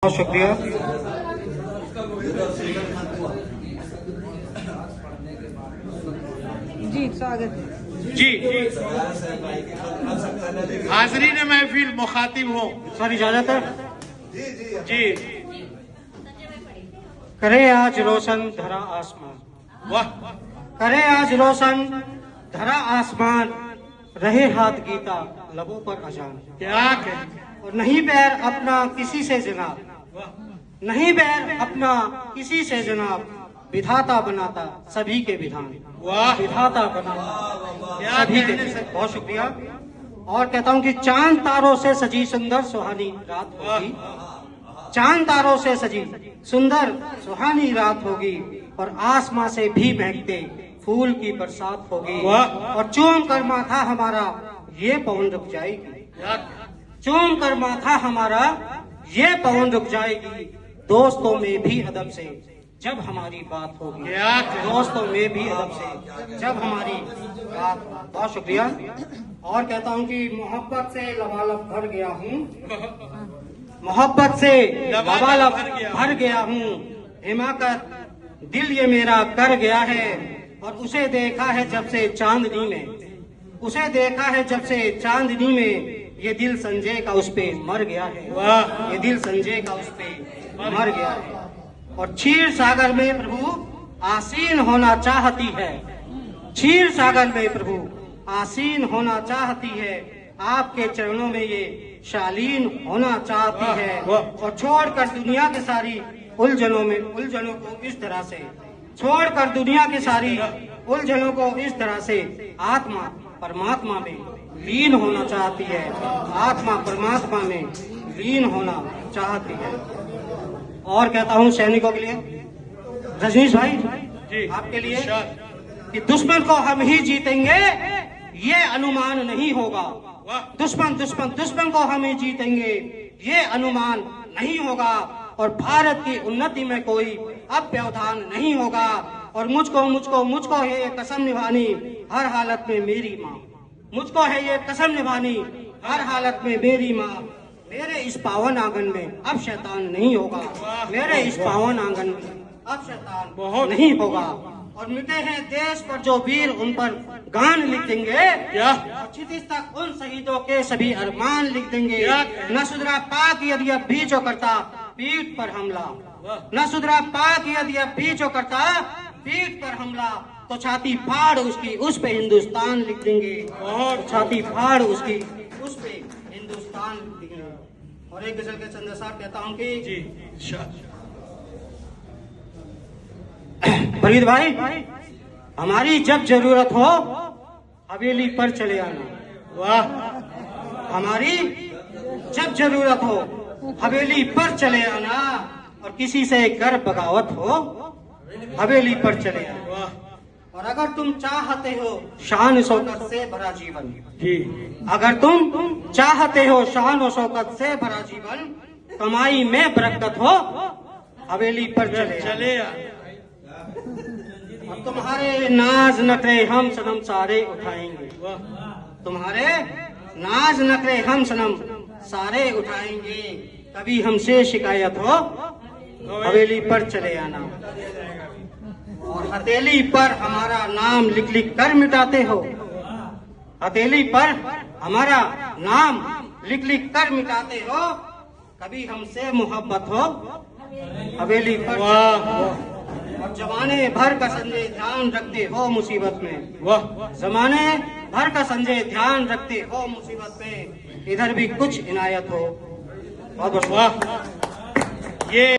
बहुत शुक्रिया। जी स्वागत है। जी हाजरीन महफिल मुखातिब हो, सर इजाजत है। जी करे आज रोशन धरा आसमान, वाह करे आज रोशन धरा आसमान, रहे हाथ गीता लबों पर अजान। क्या कहे, और नहीं बैर अपना किसी से जनाब, वाह नहीं बैर अपना किसी से जनाब, विधाता बनाता सभी के विधान। वाह विधाता बनाता क्या सभी के कहने से बहुत शुक्रिया। और कहता हूँ कि चांद तारों से सजी सुंदर सुहानी रात होगी, चांद तारों से सजी सुंदर सुहानी रात होगी, और आसमां से भी महकते फूल की बरसात होगी। वाह। और चूम कर माथा हमारा ये पवन रुक जाएगी, क्या चूम कर माथा हमारा ये पवन रुक जाएगी, दोस्तों में भी अदब से जब हमारी बात होगी, क्या कहे, दोस्तों में भी अदब से जब हमारी बात। बहुत शुक्रिया। और कहता हूँ कि मोहब्बत से लबालब भर गया हूँ, मोहब्बत से लबालब भर गया हूँ, हिमाकत दिल ये मेरा कर गया है, और उसे देखा है जब से चांदनी में, उसे देखा है जब से चांदनी में, ये दिल संजय का उस पे मर गया है। वाह ये दिल संजय का उस पे मर गया है। और क्षीर सागर में प्रभु आसीन होना चाहती है, क्षीर सागर में प्रभु आसीन होना चाहती है, आपके चरणों में ये शालीन होना चाहती है। और छोड़कर दुनिया की सारी उलझनों में उलझनों को इस तरह से, छोड़कर दुनिया की सारी उलझनों को इस तरह से, आत्मा परमात्मा में लीन होना चाहती है, आत्मा परमात्मा में लीन होना चाहती है। और कहता हूँ सैनिकों के लिए, रजनीश भाई जी आपके लिए, इरशाद। कि दुश्मन को हम ही जीतेंगे ये अनुमान नहीं होगा, वाह दुश्मन दुश्मन दुश्मन को हम ही जीतेंगे ये अनुमान नहीं होगा, और भारत की उन्नति में कोई अब व्यवधान नहीं होगा, और मुझको मुझको मुझको है ये कसम निभानी हर हालत में मेरी माँ, मुझको है ये कसम निभानी हर हालत में मेरी माँ, मेरे इस पावन आंगन में अब शैतान नहीं होगा, मेरे इस पावन आंगन में अब शैतान बहुत नहीं होगा। और मिटे हैं देश पर जो वीर उन पर गान लिख देंगे, क्या और क्षितिज तक उन शहीदों के सभी अरमान लिख देंगे। क्या? न सुधरा पाक यदि अब भी जो करता पीठ पर हमला, वाह न सुधरा पाक यदि अब भी जो करता पीठ पर हमला, तो छाती फाड़ उसकी उस पे हिंदुस्तान लिख देंगे, बहुत छाती फाड़ उसकी उस पे हिंदुस्तान लिख देंगे। और एक गजल के चंद साहब कहता हूँ कि जी इरशाद। फरीद भाई हमारी जब जरूरत हो हवेली पर चले आना, वाह हमारी जब जरूरत हो हवेली पर चले आना, और किसी से कर बगावत हो हवेली पर चले आना। वाह और अगर तुम चाहते हो शान शौकत से भरा जीवन, जी अगर तुम चाहते हो शान और शौकत से भरा जीवन, कमाई में बरकत हो हवेली पर चले आना। चले आ। और तुम्हारे नाज नखरे हम सनम सारे उठाएंगे, वाह तुम्हारे नाज नखरे हम सनम सारे उठाएंगे, कभी हमसे शिकायत हो हवेली पर चले आना। और हथेली पर हमारा नाम लिख लिख कर मिटाते हो, हथेली पर हमारा नाम लिख लिख कर मिटाते हो, कभी हमसे मोहब्बत हो हवेली पर। वाह और जमाने भर का संजय ध्यान रखते हो मुसीबत में, वाह जमाने भर का संजय ध्यान रखते हो मुसीबत में, इधर भी कुछ इनायत हो। बहुत बहुत वाह ये